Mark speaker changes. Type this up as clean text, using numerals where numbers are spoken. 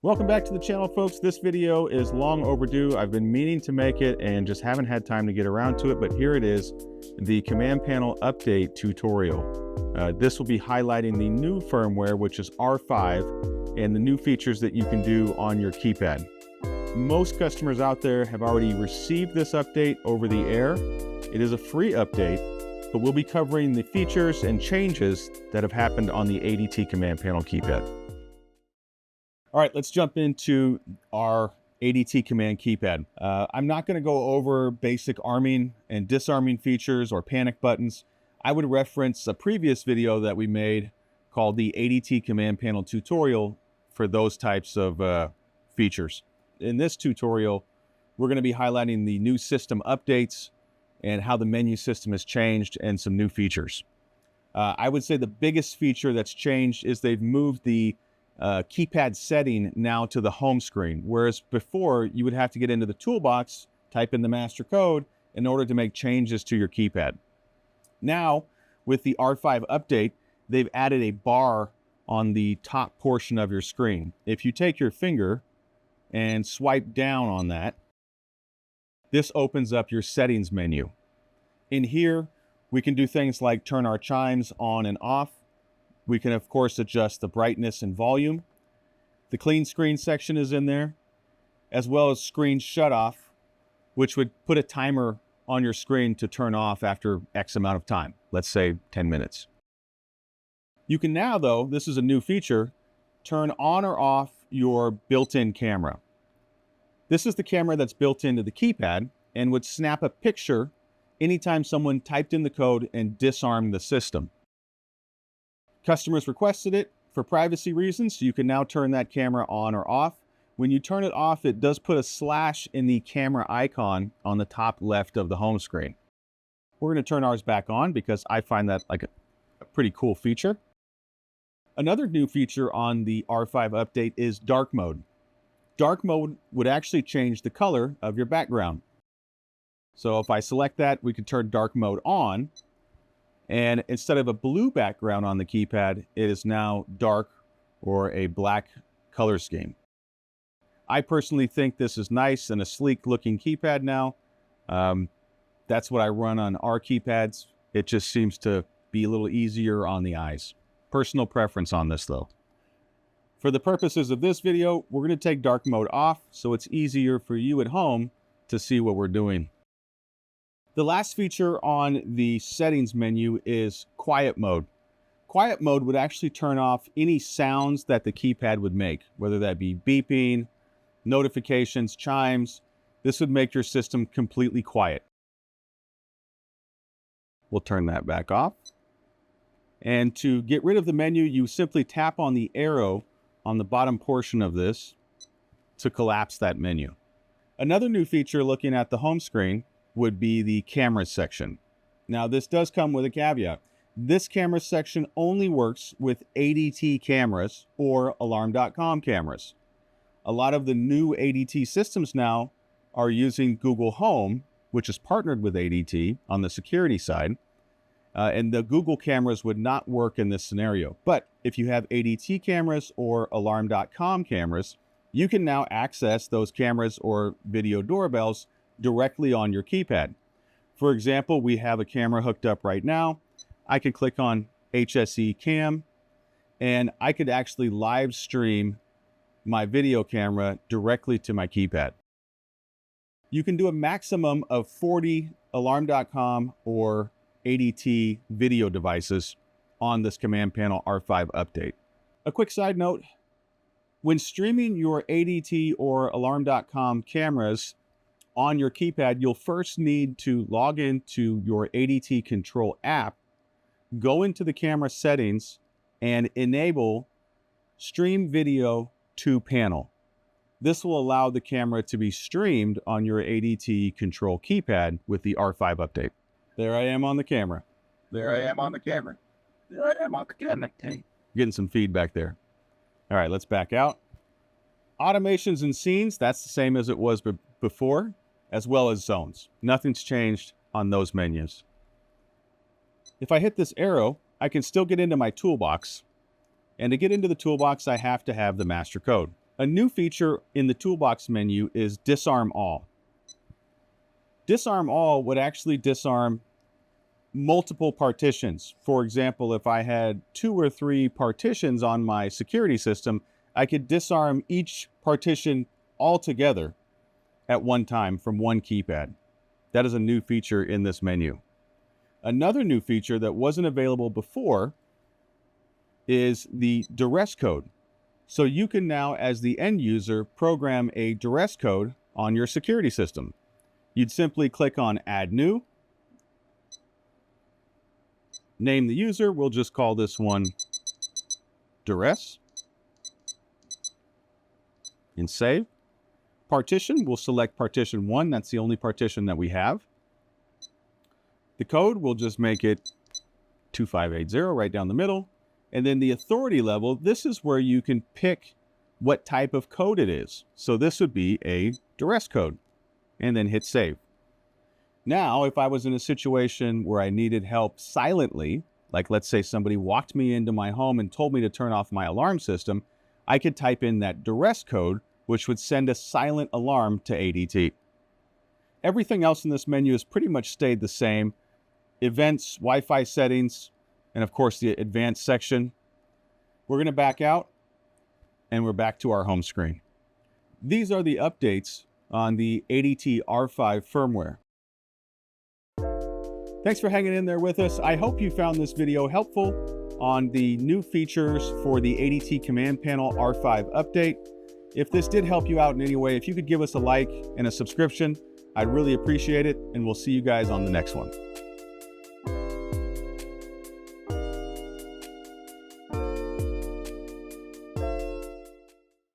Speaker 1: Welcome back to the channel, folks. This video is long overdue. I've been meaning to make it and just haven't had time to get around to it, but here it is, the Command Panel update tutorial. This will be highlighting the new firmware, which is R5, and the new features that you can do on your keypad. Most customers out there have already received this update over the air. It is a free update, but we'll be covering the features and changes that have happened on the ADT Command Panel keypad. All right, let's jump into our ADT Command keypad. I'm not going to go over basic arming and disarming features or panic buttons. I would reference a previous video that we made called the ADT Command Panel tutorial for those types of features. In this tutorial, we're going to be highlighting the new system updates and how the menu system has changed and some new features. I would say the biggest feature that's changed is they've moved the keypad setting now to the home screen, whereas before you would have to get into the toolbox, type in the master code in order to make changes to your keypad. Now, with the R5 update, they've added a bar on the top portion of your screen. If you take your finger and swipe down on that, this opens up your settings menu. In here, we can do things like turn our chimes on and off. We can, of course, adjust the brightness and volume. The clean screen section is in there, as well as screen shut off, which would put a timer on your screen to turn off after X amount of time, let's say 10 minutes. You can now, though, this is a new feature, turn on or off your built-in camera. This is the camera that's built into the keypad and would snap a picture anytime someone typed in the code and disarmed the system. Customers requested it for privacy reasons, so you can now turn that camera on or off. When you turn it off, it does put a slash in the camera icon on the top left of the home screen. We're going to turn ours back on because I find that like a pretty cool feature. Another new feature on the R5 update is dark mode. Dark mode would actually change the color of your background. So if I select that, we could turn dark mode on. And instead of a blue background on the keypad, it is now dark or a black color scheme. I personally think this is nice and a sleek looking keypad now. That's what I run on our keypads. It just seems to be a little easier on the eyes. Personal preference on this though. For the purposes of this video, we're going to take dark mode off so it's easier for you at home to see what we're doing. The last feature on the settings menu is quiet mode. Quiet mode would actually turn off any sounds that the keypad would make, whether that be beeping, notifications, chimes. This would make your system completely quiet. We'll turn that back off. And to get rid of the menu, you simply tap on the arrow on the bottom portion of this to collapse that menu. Another new feature looking at the home screen would be the camera section. Now this does come with a caveat. This camera section only works with ADT cameras or Alarm.com cameras. A lot of the new ADT systems now are using Google Home, which is partnered with ADT on the security side, and the Google cameras would not work in this scenario. But if you have ADT cameras or Alarm.com cameras, you can now access those cameras or video doorbells directly on your keypad. For example, we have a camera hooked up right now. I could click on HSE cam and I could actually live stream my video camera directly to my keypad. You can do a maximum of 40 Alarm.com or ADT video devices on this Command Panel R5 update. A quick side note, when streaming your ADT or Alarm.com cameras on your keypad, you'll first need to log into your ADT Control app, go into the camera settings, and enable Stream Video to Panel. This will allow the camera to be streamed on your ADT Control keypad with the R5 update. There I am on the camera.
Speaker 2: There I am on the camera. There I am on the camera.
Speaker 1: Getting some feedback there. All right, let's back out. Automations and scenes, that's the same as it was before, as well as zones. Nothing's changed on those menus. If I hit this arrow, I can still get into my toolbox. And to get into the toolbox, I have to have the master code. A new feature in the toolbox menu is Disarm All. Disarm All would actually disarm multiple partitions. For example, if I had 2 or 3 partitions on my security system, I could disarm each partition altogether at one time from one keypad. That is a new feature in this menu. Another new feature that wasn't available before is the Duress code. So you can now, as the end user, program a Duress code on your security system. You'd simply click on Add New, name the user, we'll just call this one Duress, and save. Partition, we'll select partition 1, that's the only partition that we have. The code, we'll just make it 2580 right down the middle. And then the authority level, this is where you can pick what type of code it is. So this would be a Duress code, and then hit save. Now, if I was in a situation where I needed help silently, like let's say somebody walked me into my home and told me to turn off my alarm system, I could type in that Duress code, which would send a silent alarm to ADT. Everything else in this menu has pretty much stayed the same. Events, Wi-Fi settings, and of course the advanced section. We're going to back out, and we're back to our home screen. These are the updates on the ADT R5 firmware. Thanks for hanging in there with us. I hope you found this video helpful on the new features for the ADT Command Panel R5 update. If this did help you out in any way, if you could give us a like and a subscription, I'd really appreciate it, and we'll see you guys on the next one.